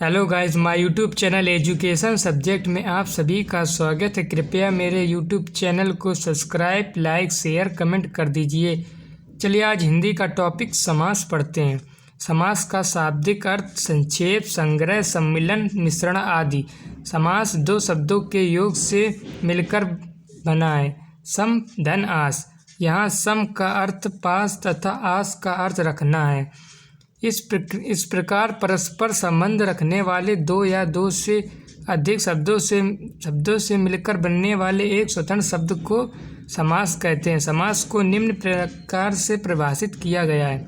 Hello guys, my YouTube channel education subject में आप सभी का स्वागत है। कृपया मेरे यूट्यूब चैनल को सब्सक्राइब, लाइक, शेयर, कमेंट कर दीजिए। चलिए आज हिंदी का टॉपिक समास पढ़ते हैं। समास का शाब्दिक अर्थ संक्षेप, संग्रह, सम्मिलन, मिश्रण आदि। समास दो शब्दों के योग से मिलकर बना है। सम धन आस। यहाँ सम का अर्थ पास तथा आस का अर्थ रखना है। इस प्रकार परस्पर संबंध रखने वाले दो या दो से अधिक शब्दों से मिलकर बनने वाले एक स्वतंत्र शब्द को समास कहते हैं। समास को निम्न प्रकार से परिभाषित किया गया है।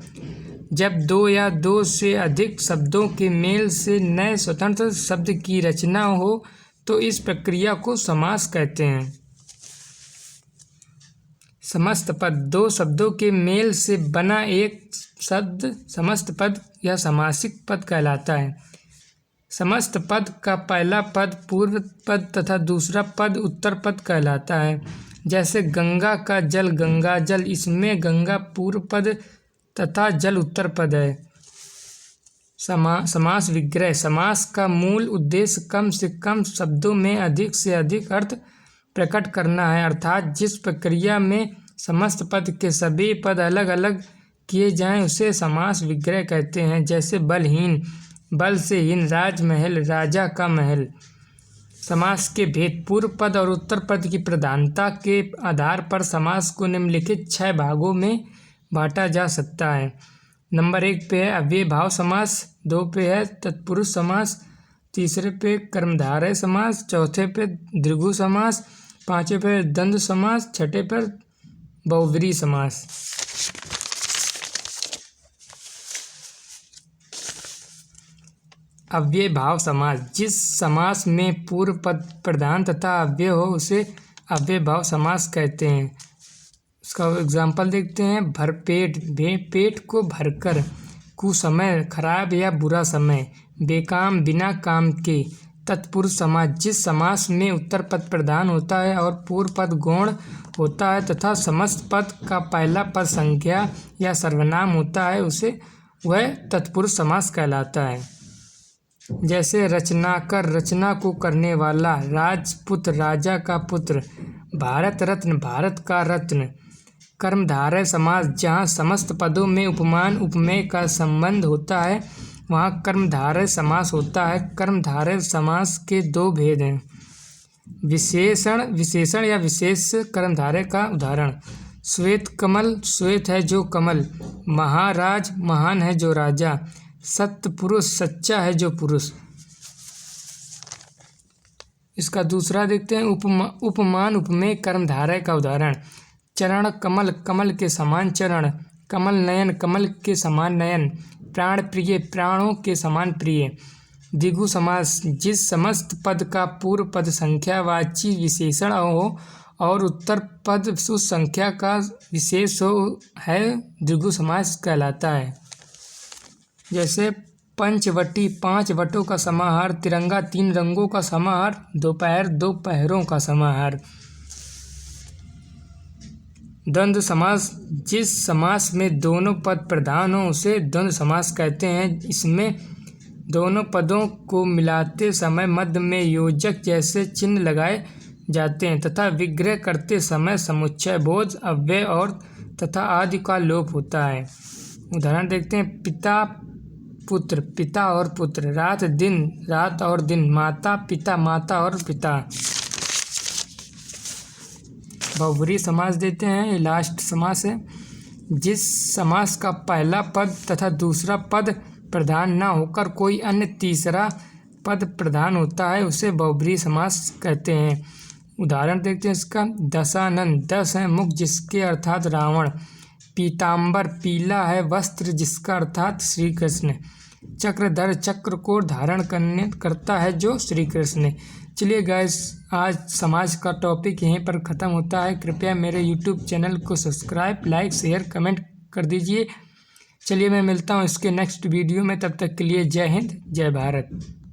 जब दो या दो से अधिक शब्दों के मेल से नए स्वतंत्र शब्द की रचना हो तो इस प्रक्रिया को समास कहते हैं। समस्त पद। दो शब्दों के मेल से बना एक शब्द समस्त पद या समासिक पद कहलाता है। समस्त पद का पहला पद पूर्व पद तथा दूसरा पद उत्तर पद कहलाता है। जैसे गंगा का जल गंगा जल, इसमें गंगा पूर्व पद तथा जल उत्तर पद है। समास विग्रह। समास का मूल उद्देश्य कम से कम शब्दों में अधिक से अधिक अर्थ प्रकट करना है, अर्थात जिस प्रक्रिया में समस्त पद के सभी पद अलग अलग किए जाएं उसे समास विग्रह कहते हैं। जैसे बलहीन, बल से हीन, राजमहल, राजा का महल। समास के भेद। पूर्व पद और उत्तर पद की प्रधानता के आधार पर समास को निम्नलिखित 6 भागों में बांटा जा सकता है। नंबर 1 पे है अव्ययभाव समास, 2 पे है तत्पुरुष समास, तीसरे पे कर्मधारय समास, चौथे पे द्विगु समास, 5वें पे द्वंद्व समास, 6ठे पर बहुव्रीहि समास। अव्ययभाव समास। जिस समास में पूर्व पद प्रधान तथा अव्यय हो उसे अव्ययभाव समास कहते हैं। इसका एग्जाम्पल देखते हैं। भरपेट, पेट को भरकर। कुसमय, खराब या बुरा समय। बेकाम, बिना काम के। तत्पुरुष समास। जिस समास में उत्तर पद प्रधान होता है और पूर्व पद गौण होता है तथा समस्त पद का पहला पद संज्ञा या सर्वनाम होता है उसे वह तत्पुरुष समास कहलाता है। जैसे रचनाकर, रचना को करने वाला। राजपुत्र, राजा का पुत्र। भारत रत्न, भारत का रत्न। कर्मधारय समास। जहाँ समस्त पदों में उपमान उपमेय का संबंध होता है वहाँ कर्मधारय समास होता है। कर्मधारय समास के 2 भेद हैं। विशेषण या विशेष कर्मधारय का उदाहरण। श्वेत कमल, श्वेत है जो कमल। महाराज, महान है जो राजा। सत्य पुरुष, सच्चा है जो पुरुष। इसका दूसरा देखते हैं। उपमान उपमेय कर्मधारय का उदाहरण। चरण कमल, कमल के समान चरण। कमल नयन, कमल के समान नयन। प्राण प्रिय, प्राणों के समान प्रिय। द्विगु समास। जिस समस्त पद का पूर्व पद संख्यावाची विशेषण हो और उत्तर पद उस संख्या का विशेष हो है द्विगु समास कहलाता है। जैसे पंचवटी, 5 वटों का समाहार। तिरंगा, 3 रंगों का समाहार। दोपहर, 2 पहरों का समाहार। द्वंद्व समास। जिस समास में दोनों पद प्रधान हो उसे द्वंद्व समास कहते हैं। इसमें दोनों पदों को मिलाते समय मध्य में योजक जैसे चिन्ह लगाए जाते हैं तथा विग्रह करते समय समुच्चय, बोध, अव्यय और तथा आदि का लोप होता है। उदाहरण देखते हैं। पिता पुत्र, पिता और पुत्र। रात दिन, रात और दिन। माता पिता, माता और पिता। बहुव्रीहि समास देते हैं। ये लास्ट समास है। जिस समास का पहला पद तथा दूसरा पद प्रधान न होकर कोई अन्य तीसरा पद प्रधान होता है उसे बहुव्रीहि समास कहते हैं। उदाहरण देखते हैं इसका। दशानन, 10 है मुख जिसके अर्थात रावण। पीताम्बर, पीला है वस्त्र जिसका अर्थात श्री कृष्ण। चक्रधर, चक्र को धारण करता है जो श्री कृष्ण। चलिए गाइस, आज समाज का टॉपिक यहीं पर ख़त्म होता है। कृपया मेरे यूट्यूब चैनल को सब्सक्राइब, लाइक, शेयर, कमेंट कर दीजिए। चलिए मैं मिलता हूँ इसके नेक्स्ट वीडियो में। तब तक के लिए जय हिंद, जय भारत।